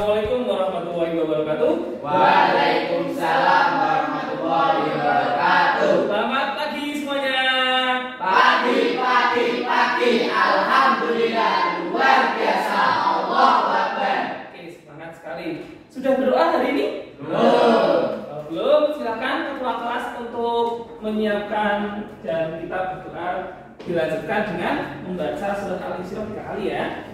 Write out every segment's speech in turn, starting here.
Assalamualaikum warahmatullahi wabarakatuh. Waalaikumsalam warahmatullahi wabarakatuh. Selamat pagi semuanya. Pagi. Alhamdulillah, luar biasa. Allahu Akbar. Oke, semangat sekali. Sudah berdoa hari ini? Belum. Kalau belum, silakan ketua kelas untuk menyiapkan dan kita berdoa. Dilanjutkan dengan membaca surat Al-Isra 3 kali ya.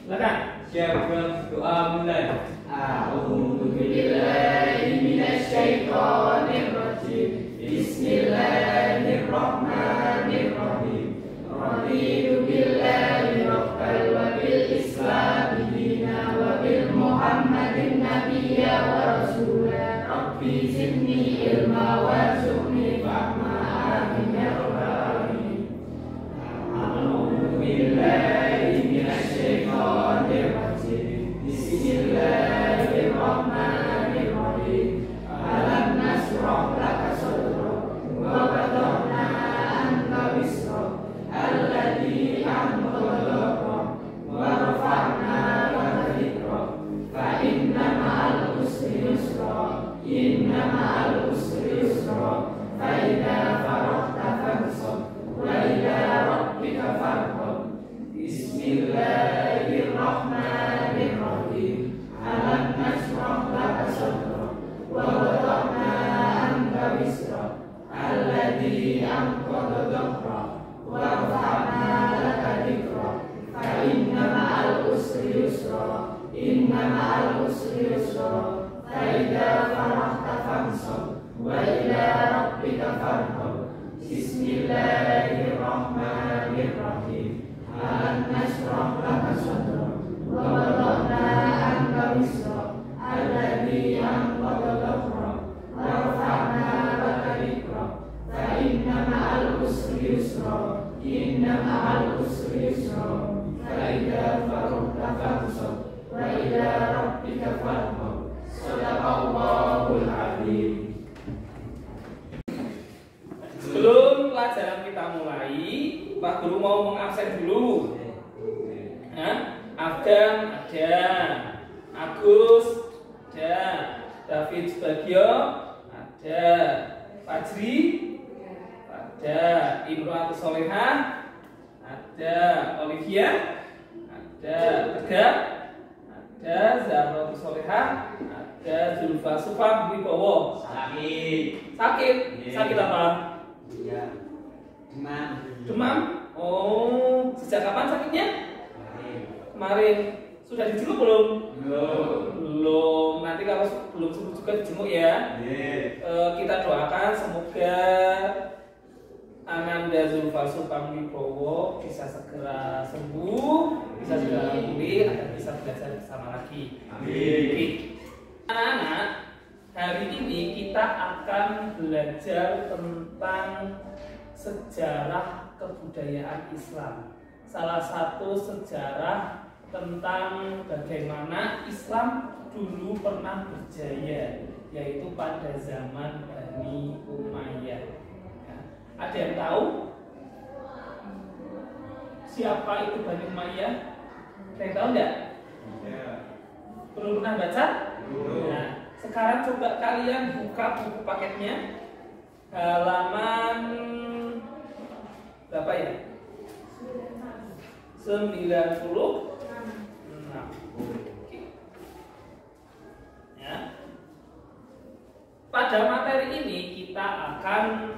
Silakan. Siapa doa mulai? A'udzu billahi minasyaitonir rajim. Bismillahirrahmanirrahim. Raditu billahi rabbal wa bil islami dina wa bil muhammadin nabiyya wa rasula. Rabbi zidni ilma warzuqni fahma. Amin ya rabbal alamin. A'udzu billahi minasyaitonir rajim. Bismillahirrahmanirrahim. Alam nasrah laka sadrak wa wada'na anka wisrak alladzi anqadha dhahrak wa rafa'na laka dhikrak fa inna ma'al usri yusra inna ma'al usri yusra fa idza faragta fansab wa ila rabbika farghab. Bismillahirrahmanirrahim. Alam nasrah laka sadrak wa wada'na anka wisrak alladzi anqadha dhahrak wa rafa'na laka dhikrak fa inna ma'al usri yusra inna ma'al usri yusra fa idza faragta fansab wa ila rabbika farghab. Bismillahirrahmanirrahim. Alam nasrah laka sadrak wa wada'na anka wisrak alladzi anqadha dhahrak wa rafa'na laka dhikrak fa inna ma'al usri yusra inna ma'al usri yusra fa idza faragta fansab wa ila rabbika farghab. Shadaqallahul azim. Sebelum pelajaran kita mulai, Pak Guru mau mengabsen dulu. Afgan ada, Agus ada, David Subagio ada, Fajri ada, Imro'atus Solehah ada, Olivia ada, Tegak ada, Zahratus Solehah ada, Zulfa Sufam Wibowo. Sakit. Sakit apa? Ya. Demam. Oh, sejak kapan sakitnya? Kemarin. Sudah dijenguk belum? Belum. Nanti kalau belum sembuh juga dijenguk ya. Kita doakan semoga Ananda Zulfa Pamwibowo bisa segera sembuh, bisa segera pulih agar bisa belajar bersama lagi. Amin. Anak-anak, hari ini kita akan belajar tentang sejarah kebudayaan Islam. Salah satu sejarah tentang bagaimana Islam dulu pernah berjaya, yaitu pada zaman Bani Umayyah. Ada yang tahu siapa itu Bani Umayyah? Ada yang tahu enggak? Belum pernah baca? Nah, sekarang coba kalian buka buku paketnya, halaman berapa ya? 96. Ya. Pada materi ini kita akan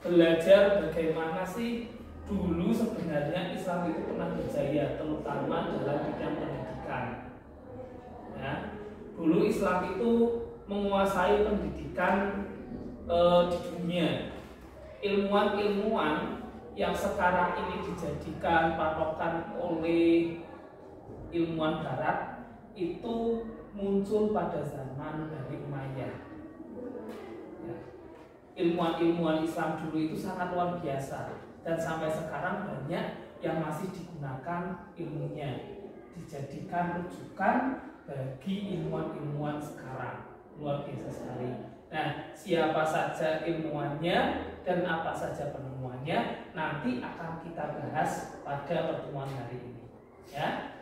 belajar bagaimana sih dulu sebenarnya Islam itu pernah berjaya, terutama dalam bidang pendidikan. Ya. Dulu Islam itu menguasai pendidikan di dunia. Ilmuwan-ilmuwan yang sekarang ini dijadikan patokan oleh ilmuwan Barat itu muncul pada zaman Bani Umayyah. Ya. Ilmuwan-ilmuwan Islam dulu itu sangat luar biasa dan sampai sekarang banyak yang masih digunakan ilmunya, dijadikan rujukan bagi ilmuwan-ilmuwan sekarang. Luar biasa sekali. Nah, siapa saja ilmuwannya dan apa saja penemuannya nanti akan kita bahas pada pertemuan hari ini. Ya.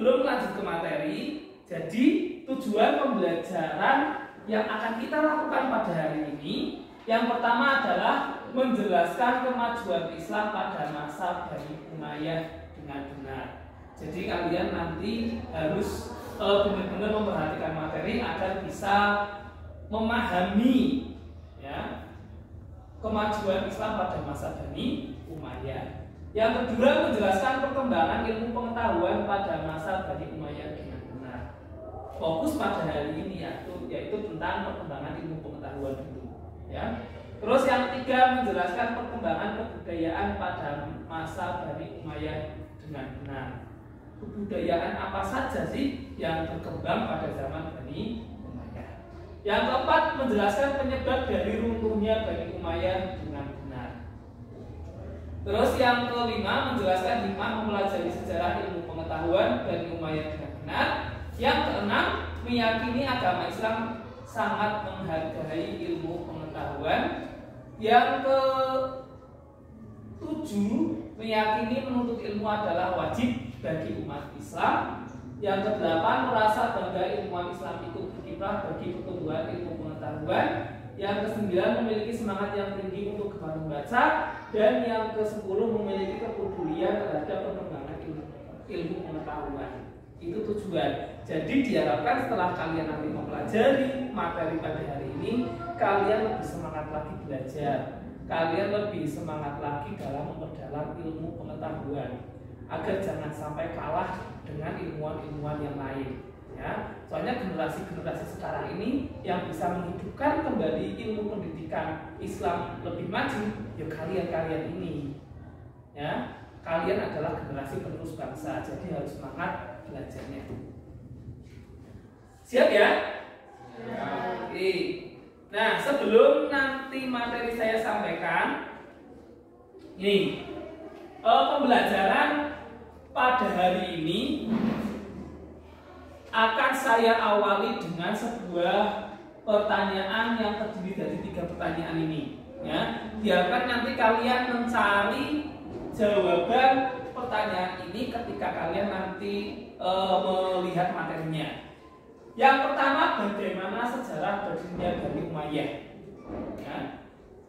sebelum lanjut ke materi, jadi tujuan pembelajaran yang akan kita lakukan pada hari ini, yang pertama adalah menjelaskan kemajuan Islam pada masa Bani Umayyah dengan benar. Jadi kalian nanti harus benar-benar memperhatikan materi agar bisa memahami ya kemajuan Islam pada masa Bani Umayyah. Yang kedua, menjelaskan perkembangan ilmu pengetahuan pada masa Bani Umayyah dengan benar. Fokus pada hari ini yaitu tentang perkembangan ilmu pengetahuan dulu ya. Terus yang ketiga, menjelaskan perkembangan kebudayaan pada masa Bani Umayyah dengan benar. Kebudayaan apa saja sih yang berkembang pada zaman Bani Umayyah? Yang keempat, menjelaskan penyebab dari runtuhnya Bani Umayyah dengan benar. Terus yang kelima, menjelaskan hikmah mempelajari sejarah ilmu pengetahuan Bani Umayyah dengan benar. Yang keenam, meyakini agama Islam sangat menghargai ilmu pengetahuan. Yang ketujuh, meyakini menuntut ilmu adalah wajib bagi umat Islam. Yang kedelapan, merasa bangga ilmuwan Islam ikut berkiprah bagi pertumbuhan ilmu pengetahuan. Yang kesembilan, memiliki semangat yang tinggi untuk gemar membaca. Dan yang kesepuluh, memiliki kepedulian terhadap perkembangan ilmu pengetahuan. Itu tujuan. Jadi diharapkan setelah kalian nanti mempelajari materi pada hari ini, kalian lebih semangat lagi belajar. Kalian lebih semangat lagi dalam memperdalam ilmu pengetahuan, agar jangan sampai kalah dengan ilmuwan-ilmuwan yang lain. Ya, soalnya generasi-generasi sekarang ini yang bisa menghidupkan kembali ilmu pendidikan Islam lebih maju, ya kalian ini. Ya, kalian adalah generasi penerus bangsa, jadi harus semangat belajarnya. Siap ya? Ya. Oke. Nah, sebelum nanti materi saya sampaikan, ini pembelajaran pada hari ini akan saya awali dengan sebuah pertanyaan yang terdiri dari 3 pertanyaan ini. Ya, biarkan nanti kalian mencari jawaban pertanyaan ini ketika kalian nanti melihat materinya. Yang pertama, bagaimana sejarah berdirinya Bani Umayyah. Ya.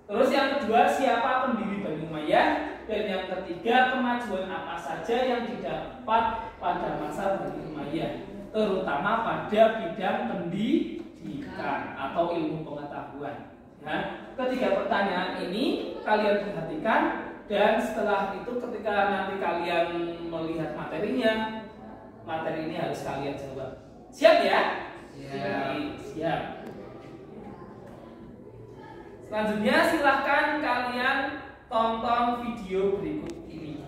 Terus yang kedua, siapa pendiri Bani Umayyah. Dan yang ketiga, kemajuan apa saja yang didapat pada masa Bani Umayyah, terutama pada bidang pendidikan atau ilmu pengetahuan. Ya. Ketiga pertanyaan ini kalian perhatikan, dan setelah itu ketika nanti kalian melihat materinya, materi ini harus kalian jawab. Siap ya? Siap. Selanjutnya silahkan kalian tonton video berikut ini.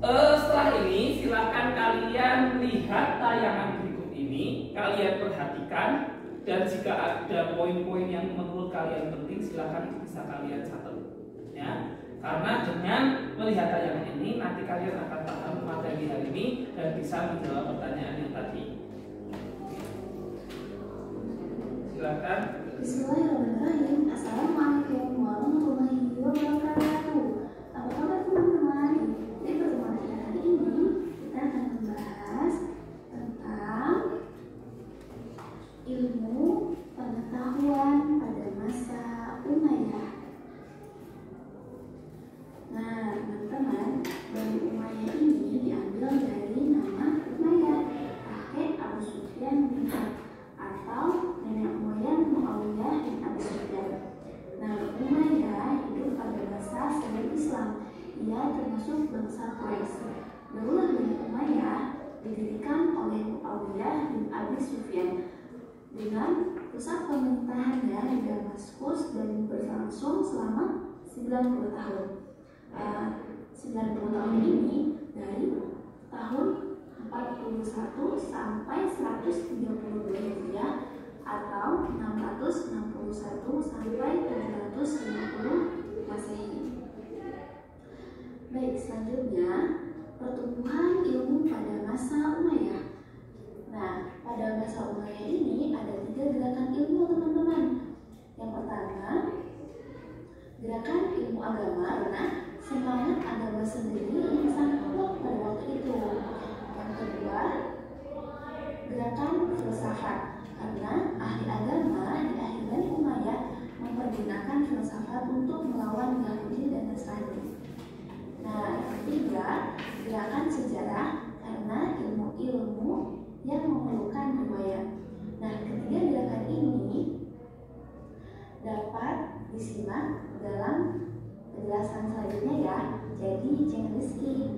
Setelah ini silahkan kalian lihat tayangan berikut ini, kalian perhatikan, dan jika ada poin-poin yang menurut kalian penting, silahkan bisa kalian catat. Ya, karena dengan melihat tayangan ini nanti kalian akan paham materi hari ini dan bisa menjawab pertanyaan yang tadi. Silakan. Bismillahirrahmanirrahim. Assalamualaikum warahmatullahi wabarakatuh. Apa kabar teman-teman? Di pertemuan kita hari ini kita akan membahas tentang ilmu pengetahuan pada masa Umayyah. Nah, teman-teman, Bani Umayyah ini diambil dari nama Umayyah, kakek Abu Sufyan bin Harb, atau nenek moyang Muawiyah bin Abi Sufyan. Nah, Umayyah hidup pada masa sebelum Islam. Ia termasuk bangsa Quraisy. Daulah Bani Umayyah didirikan oleh Muawiyah bin Abi Sufyan dengan pusat pemerintahannya di Damaskus dan berlangsung selama 90 tahun. 90 tahun ini dari tahun 41 sampai 132 Hijriah atau 661 sampai 750 Masehi. Baik, selanjutnya pertumbuhan ilmu pada masa Umayyah. Nah, pada masa Umayyah ini ada 3 gerakan ilmu, teman-teman. Yang dalam penjelasan selanjutnya ya. Jadi jangan skip.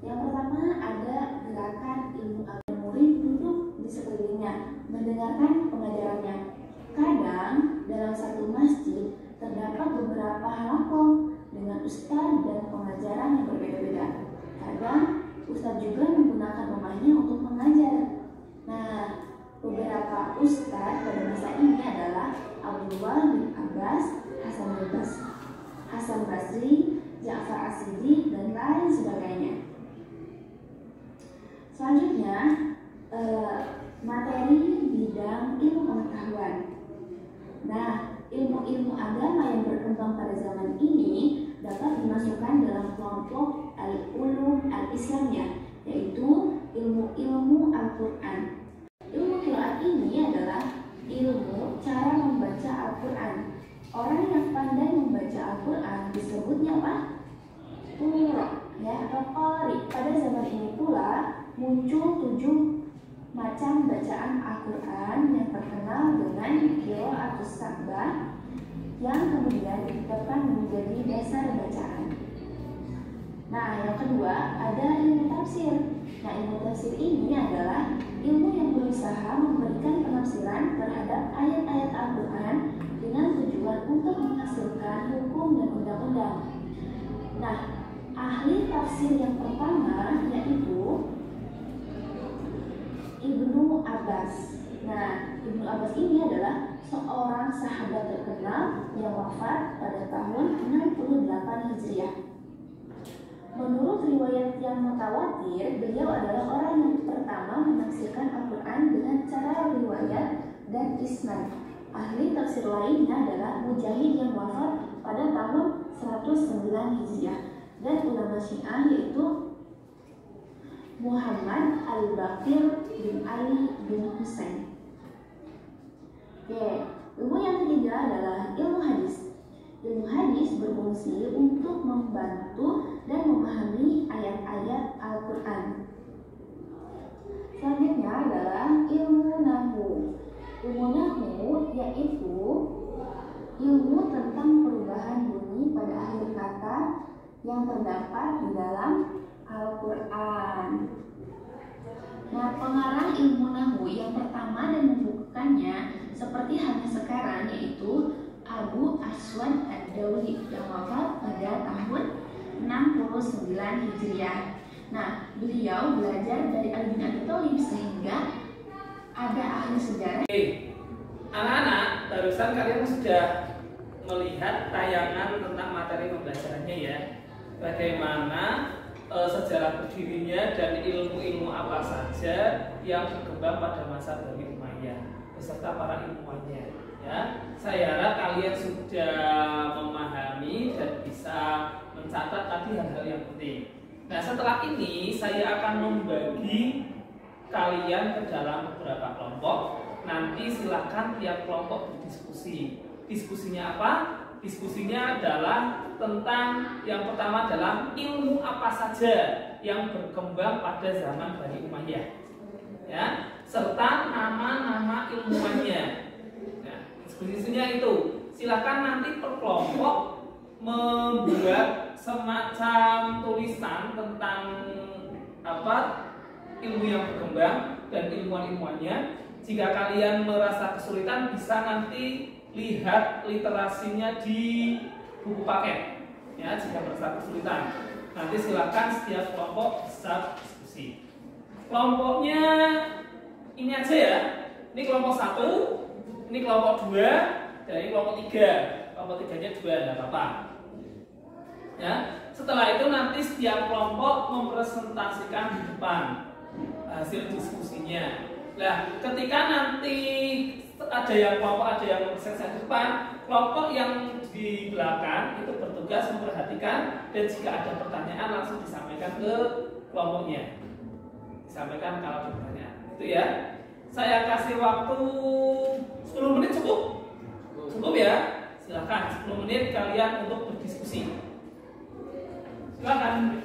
Yang pertama ada gerakan ilmu agar murid duduk di sekelilingnya mendengarkan pengajarannya. Kadang dalam satu masjid terdapat beberapa halaqah dengan ustadz dan pengajaran yang berbeda-beda. Kadang ustadz juga menggunakan rumahnya untuk mengajar. Nah, beberapa ustadz pada masa ini adalah Abdullah bin Abbas, Hasan Basri, Ja'far As-Siddiq, dan lain sebagainya. Selanjutnya, materi bidang ilmu pengetahuan. Nah, ilmu-ilmu agama yang berkembang pada zaman ini dapat dimasukkan dalam kelompok al-ulum al-islamiyah, yaitu ilmu-ilmu Al-Quran. Ilmu qiraat ini adalah ilmu cara membaca Al-Quran. Orang yang pandai membaca Al-Quran disebutnya apa? Qurra, ya, atau qari. Pada zaman ini pula muncul 7 macam bacaan Al-Quran yang terkenal dengan qiraatus sab'ah yang kemudian ditetapkan menjadi dasar bacaan. Nah, yang kedua ada ilmu tafsir. Nah, ilmu tafsir ini adalah ilmu yang berusaha memberikan penafsiran terhadap ayat-ayat Al-Quran dengan tujuan untuk menghasilkan hukum dan undang-undang. Nah, ahli tafsir yang pertama yaitu Ibnu Abbas. Nah, Ibnu Abbas ini adalah seorang sahabat terkenal yang wafat pada tahun 68 Hijriah. Menurut riwayat yang mutawatir, beliau adalah orang yang pertama menafsirkan Al-Quran dengan cara riwayat dan isnad. Ahli tafsir lainnya adalah Mujahid yang wafat pada tahun 109 Hijriah dan ulama Syiah yaitu Muhammad Al-Baqir bin Ali bin Husain. Oke, ilmu yang ketiga adalah ilmu hadis. Ilmu hadis berfungsi untuk membantu dan memahami ayat-ayat Al-Quran. Selanjutnya adalah ilmu nahwu. Ilmu nahwu yaitu ilmu tentang perubahan bunyi pada akhir kata yang terdapat di dalam Al-Quran. Nah, pengarang ilmu nahwu yang pertama dan membukukannya seperti halnya sekarang yaitu Abu Aswad Ad-Dauli yang wafat pada tahun 69 Hijriah. Nah, beliau belajar dari Ali bin Abi Thalib sehingga ada ahli sejarah. Anak-anak, barusan kalian sudah melihat tayangan tentang materi pembelajarannya ya. Bagaimana sejarah berdirinya dan ilmu-ilmu apa saja yang berkembang pada masa Bani Umayyah beserta para ilmuwannya. Ya, saya harap kalian sudah memahami dan bisa mencatat tadi hal-hal yang penting. Nah, setelah ini saya akan membagi kalian ke dalam beberapa kelompok. Nanti silakan tiap kelompok berdiskusi. Diskusinya apa? Diskusinya adalah tentang yang pertama adalah ilmu apa saja yang berkembang pada zaman Bani Umayyah, ya, serta nama-nama ilmuwannya. Nah, diskusinya itu silakan nanti per kelompok membuat semacam tulisan tentang apa ilmu yang berkembang dan ilmuwan-ilmuwannya. Jika kalian merasa kesulitan bisa nanti lihat literasinya di buku paket. Ya, jika merasa kesulitan, nanti silakan setiap kelompok bisa diskusi. Kelompoknya ini aja ya. Ini kelompok 1, ini kelompok 2, dan ini kelompok 3. Kelompok 3-nya 2, tidak apa-apa. Ya, setelah itu nanti setiap kelompok mempresentasikan di depan hasil diskusinya. Nah, ketika nanti ada yang kelompok ada yang mempresentasikan di depan, kelompok yang di belakang itu bertugas memperhatikan dan jika ada pertanyaan langsung disampaikan ke kelompoknya. Disampaikan kalau ada pertanyaan. Itu ya. Saya kasih waktu 10 menit cukup? Cukup ya? Silakan 10 menit kalian untuk berdiskusi. Silakan.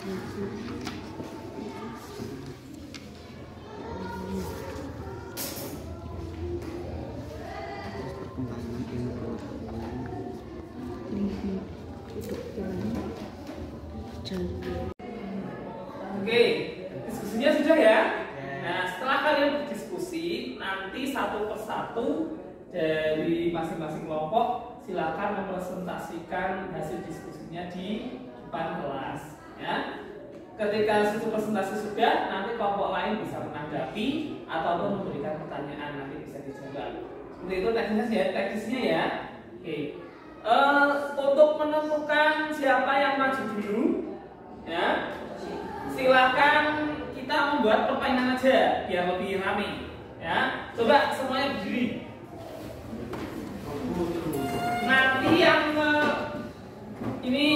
Oke, diskusinya sudah ya. Nah, setelah kalian berdiskusi, nanti satu persatu dari masing-masing kelompok silakan mempresentasikan hasil diskusinya di depan kelas. Ya. Ketika situ presentasi sudah, nanti kelompok lain bisa menanggapi ataupun memberikan pertanyaan, nanti bisa dijawab. Seperti itu teknisnya ya. Oke. Untuk menentukan siapa yang maju dulu, ya, silakan kita membuat permainan aja biar lebih ramai. Ya, coba semuanya berdiri. Nanti yang ini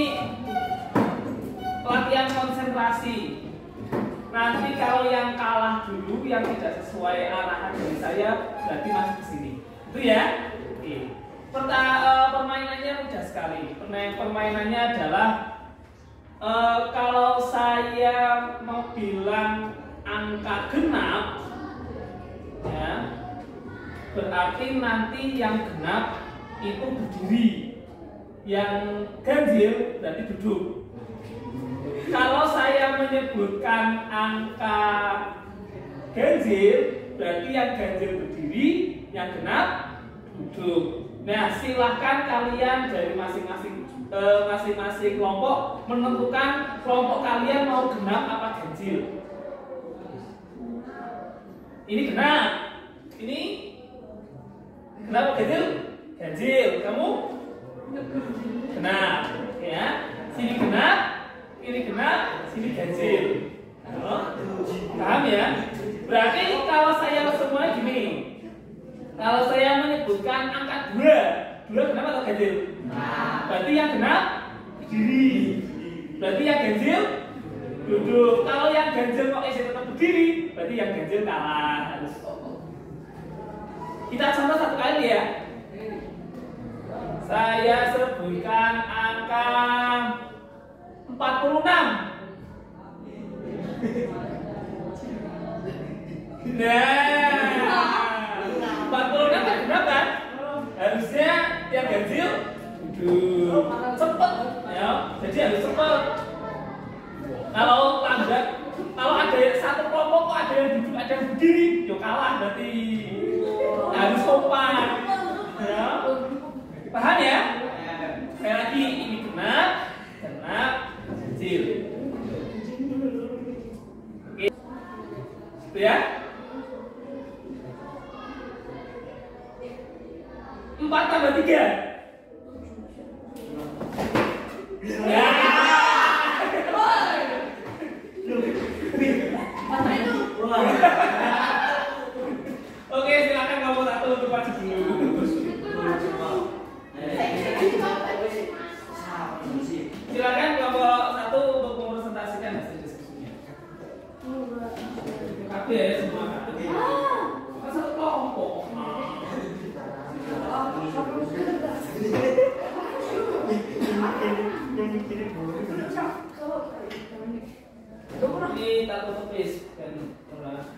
latihan konsentrasi. Nanti kalau yang kalah dulu, yang tidak sesuai arahan dari saya, berarti masuk ke sini. Itu ya. Oke. Permainannya mudah sekali. Permainannya adalah kalau saya mau bilang angka genap, ya, berarti nanti yang genap itu berdiri, yang ganjil berarti duduk. Kalau saya menyebutkan angka ganjil, berarti yang ganjil berdiri, yang genap duduk. Nah, silahkan kalian dari masing-masing kelompok menentukan kelompok kalian mau genap apa ganjil. Ini genap, ini genap apa ganjil? Ganjil. Kamu genap, ya. Sini genap, ini genap, sini ganjil. Paham ya? Berarti kalau saya semua gini. Kalau saya menyebutkan angka 2 genap atau ganjil? Berarti yang genap berdiri. Berarti yang ganjil duduk. Kalau yang ganjil kok tetap berdiri, berarti yang ganjil kalah. Harus. Kita contoh satu kali ya. Saya sebutkan angka 46. Nah, 46 kan berapa? Harusnya yang ganjil duduk. Cepet ya. Jadi harus cepet. Kalau lambat, kalau ada satu kelompok kok ada yang duduk, ada yang berdiri, yo kalah berarti. Harus kompak. Ya. Paham ya? Sekali lagi, ini genap, ganjil. Oke. Itu ya. 4 tambah 3. Ya. Oke, silakan kelompok 1 untuk maju dulu. Silakan kelompok 1 untuk mempresentasikan hasil diskusinya. Tapi ya semua. Satu kelompok. Ini tak tulis kan pernah.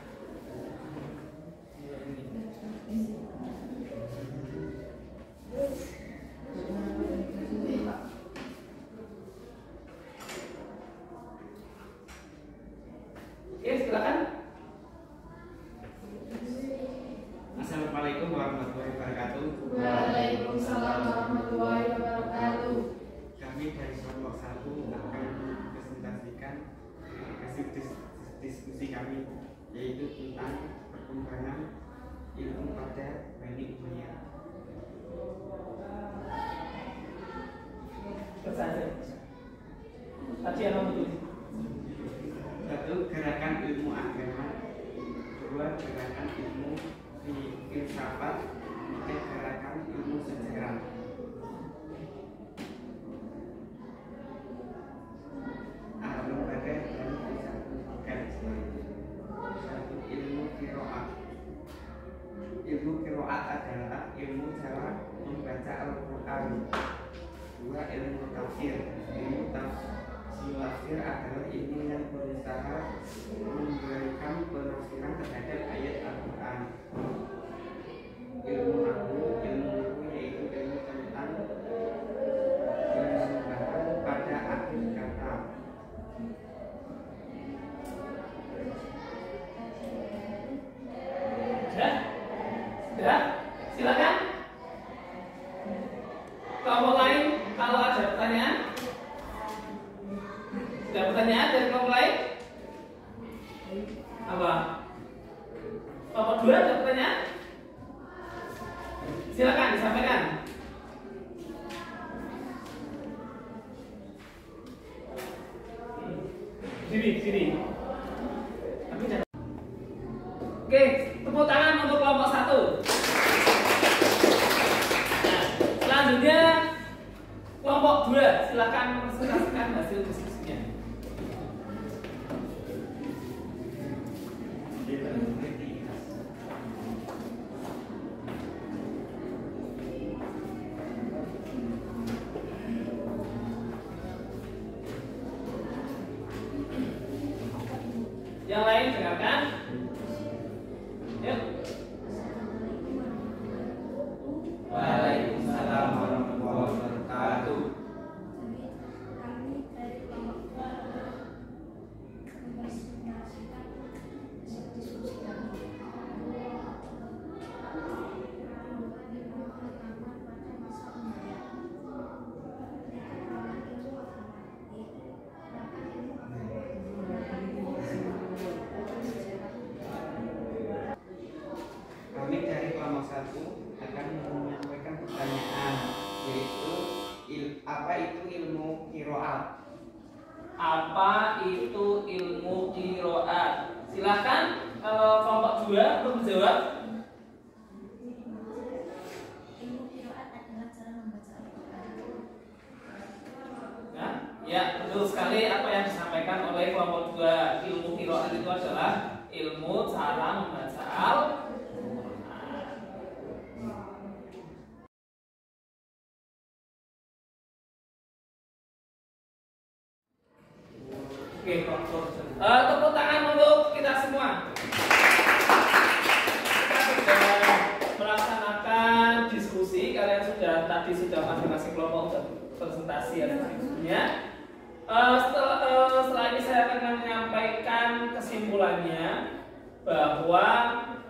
Oke, silakan. Assalamualaikum warahmatullahi wabarakatuh. Waalaikumsalam warahmatullahi wabarakatuh. Kami dari kelompok 1 akan presentasikan hasil diskusi kami, yaitu tentang perkembangan ilmu pada Bani Umayyah. Tadi yang kamu tulis. 1. Gerakan ilmu agama. 2. Gerakan ilmu filsafat. 3. Gerakan ilmu sejarah. Lembaga dan disatukan. 1. Ilmu qiraat. Ilmu qiraat adalah ilmu cara membaca Al-Quran. 2. Ilmu tafsir. Ilmu tafsir adalah ini yang berusaha memberikan penafsiran terhadap ayat Al-Quran. Ilmu yaitu ilmu tentang penyembahan pada akhir kata. Sudah? Silakan. Kelompok lain kalau ada pertanyaan. Ada pertanyaan dari kelompok lain? Apa? Kelompok 2 ada pertanyaan? Silakan disampaikan. Sini. Oke, tepuk tangan untuk kelompok 1. Nah, selanjutnya kelompok 2, silakan presentasikan hasil diskusinya. Yang lain dengarkan. Yuk. Waalaikumsalam warahmatullahi wabarakatuh. Kami dari kelompok mempresentasikan diskusi kami. Kami dari kelompok 1 akan menyampaikan pertanyaan, yaitu apa itu ilmu qiraat? Apa itu ilmu qiraat? Silakan kalau kelompok 2 untuk menjawab. Ilmu qiraat adalah cara membaca Al-Quran. Nah, ya betul sekali apa yang disampaikan oleh kelompok 2. Ilmu qiraat itu adalah ilmu cara membaca Al-Quran. Oke, tepuk tangan untuk kita semua. Kita sudah melaksanakan diskusi. Kalian tadi sudah masing-masing kelompok sudah presentasi hasil diskusinya. Setelah ini saya akan menyampaikan kesimpulannya bahwa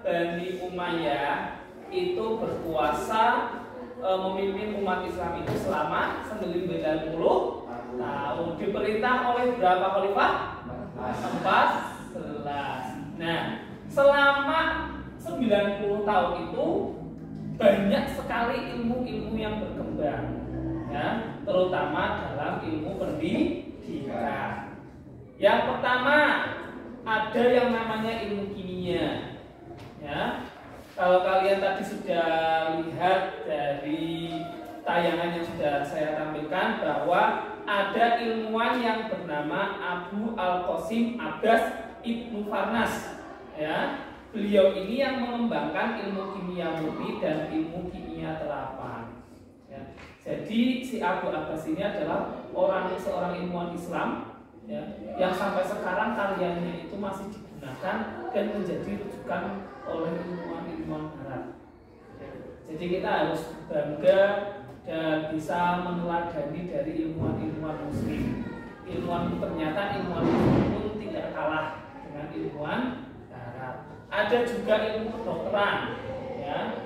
Bani Umayyah itu berkuasa memimpin umat Islam itu selama 90 tahun. Diperintah oleh berapa khalifah? 14. Nah, selama 90 tahun itu banyak sekali ilmu-ilmu yang berkembang, ya, terutama dalam ilmu pendidikan. Yang pertama ada yang namanya ilmu kimia, ya. Kalau kalian tadi sudah lihat dari tayangan yang sudah saya tampilkan bahwa ada ilmuwan yang bernama Abu Al-Qasim Abbas Ibnu Farnas, ya. Beliau ini yang mengembangkan ilmu kimia murni dan ilmu kimia terapan, ya. Jadi si Abu Abbas ini adalah seorang ilmuwan Islam, ya, yang sampai sekarang karyanya itu masih digunakan dan menjadi rujukan oleh ilmuwan Barat. Jadi kita harus bangga dan bisa meneladani dari ilmuwan Muslim. Ternyata ilmuwan Muslim pun tidak kalah dengan ilmuwan Barat. Ada juga ilmu kedokteran, ya.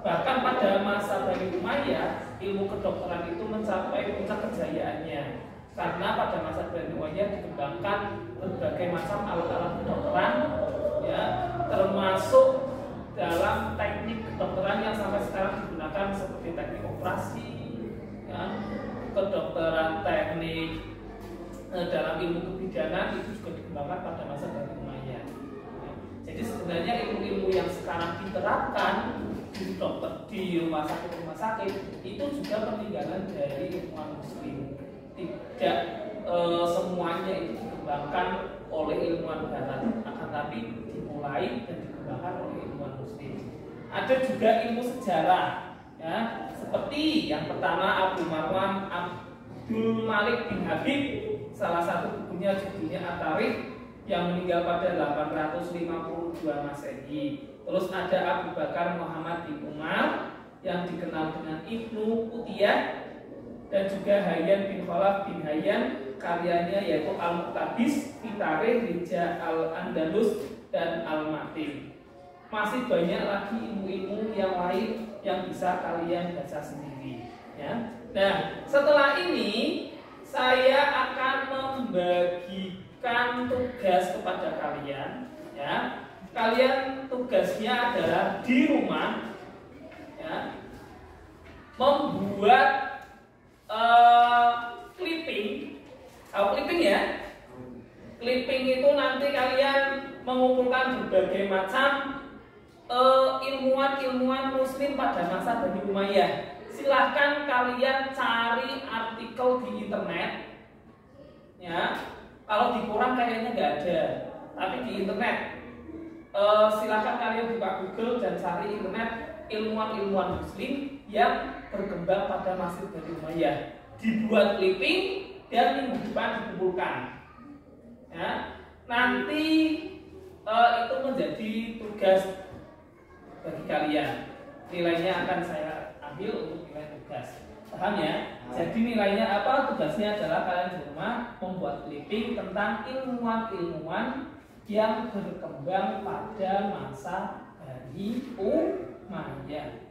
Bahkan pada masa Bani Umayyah, ilmu kedokteran itu mencapai puncak kejayaannya. Karena pada masa Bani Umayyah dikembangkan berbagai macam alat-alat kedokteran, ya, termasuk dalam teknik kedokteran yang sampai sekarang digunakan seperti teknik operasi, ya, kedokteran teknik dalam ilmu kebidanan itu juga dikembangkan pada masa Bani Umayyah. Ya. Jadi sebenarnya ilmu-ilmu yang sekarang diterapkan di rumah sakit itu juga peninggalan dari ilmuwan Muslim. Tidak semuanya itu dikembangkan oleh ilmuwan Barat, akan tapi dimulai dan dikembangkan oleh ilmuwan Muslim. Ada juga ilmu sejarah, ya, seperti yang pertama Abu Marwan Abdul Malik bin Habib, salah satu bukunya judulnya At-Tarikh, yang meninggal pada 852 Masehi. Terus ada Abu Bakar Muhammad bin Umar yang dikenal dengan Ibnu Utiyah, dan juga Hayyan bin Khalaf bin Hayyan, karyanya yaitu Al-Muqtabis fi Tarikh Rijal Al-Andalus dan Al-Matin. Masih banyak lagi ilmu-ilmu yang lain yang bisa kalian baca sendiri, ya. Nah, setelah ini saya akan membagikan tugas kepada kalian, ya. Kalian tugasnya adalah di rumah, ya, membuat clipping. Tahu clipping ya? Clipping itu nanti kalian mengumpulkan berbagai macam ilmuwan-ilmuwan muslim pada masa Bani Umayyah. Silahkan kalian cari artikel di internet, ya. Kalau di koran kayaknya nggak ada, tapi di internet silahkan kalian buka Google dan cari internet ilmuwan-ilmuwan muslim yang berkembang pada masa Bani Umayyah. Dibuat clipping dan minggu depan dikumpulkan, ya. Nanti itu menjadi tugas bagi kalian. Nilainya akan saya ambil untuk nilai tugas. Paham ya? Jadi nilainya apa? Tugasnya adalah kalian di rumah membuat clipping tentang ilmuwan-ilmuwan yang berkembang pada masa Bani Umayyah.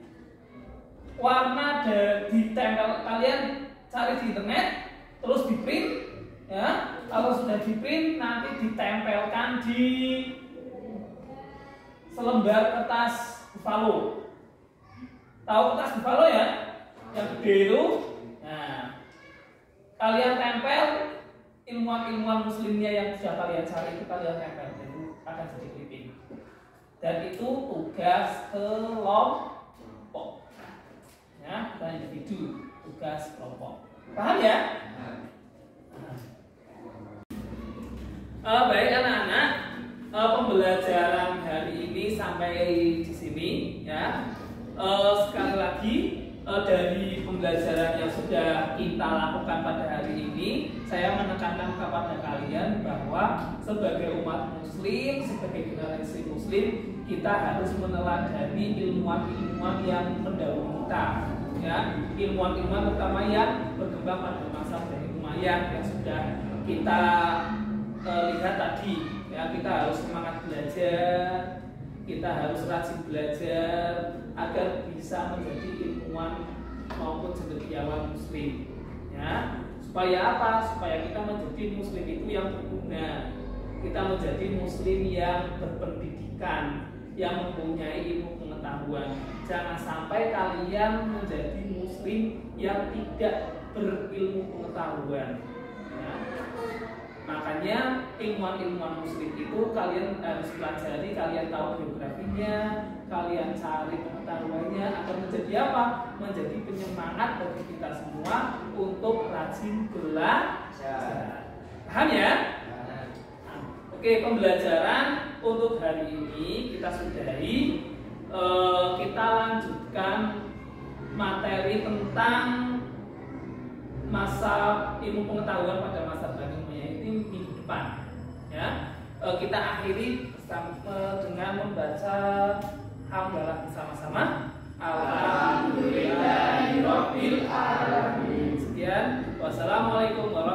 Warna ditempel, kalian cari di internet, terus di print, ya. Kalau sudah di print nanti ditempelkan di selembar kertas buffalo. Tahu kertas buffalo ya? Yang gede itu. Nah, kalian tempel ilmuwan-ilmuwan muslimnya yang sudah kalian cari itu, kalian tempel, itu akan jadi clipping. Dan itu tugas kelompok, ya, bukan individu, tugas kelompok. Paham ya? Baik anak-anak, pembelajaran hari ini sampai di sini, ya. Sekali lagi, dari pembelajaran yang sudah kita lakukan pada hari ini, saya menekankan kepada kalian bahwa sebagai umat muslim, sebagai generasi muslim, kita harus meneladani ilmuwan-ilmuwan yang mendahului kita, ya. Ilmuwan-ilmuwan terutama yang berkembang pada masa Bani Umayyah yang sudah kita lihat tadi, ya. Kita harus semangat belajar, kita harus rajin belajar agar bisa menjadi ilmuwan maupun cendekiawan muslim, ya. Supaya apa? Supaya kita menjadi muslim itu yang berguna, kita menjadi muslim yang berpendidikan, yang mempunyai ilmu pengetahuan. Jangan sampai kalian menjadi muslim yang tidak berilmu pengetahuan, ya. Makanya ilmuwan-ilmuwan muslim itu kalian harus pelajari, kalian tahu biografinya, kalian cari pengetahuannya agar menjadi apa? Menjadi penyemangat bagi kita semua untuk rajin belajar. Paham ya? Oke, pembelajaran untuk hari ini kita sudahi. Kita lanjutkan materi tentang masa ilmu pengetahuan pada masa Bani Umayyah ini minggu depan, ya. Kita akhiri dengan membaca hamdalah bersama-sama. Alhamdulillahirabbil alamin. Sekian, wassalamualaikum warahmatullahi wabarakatuh.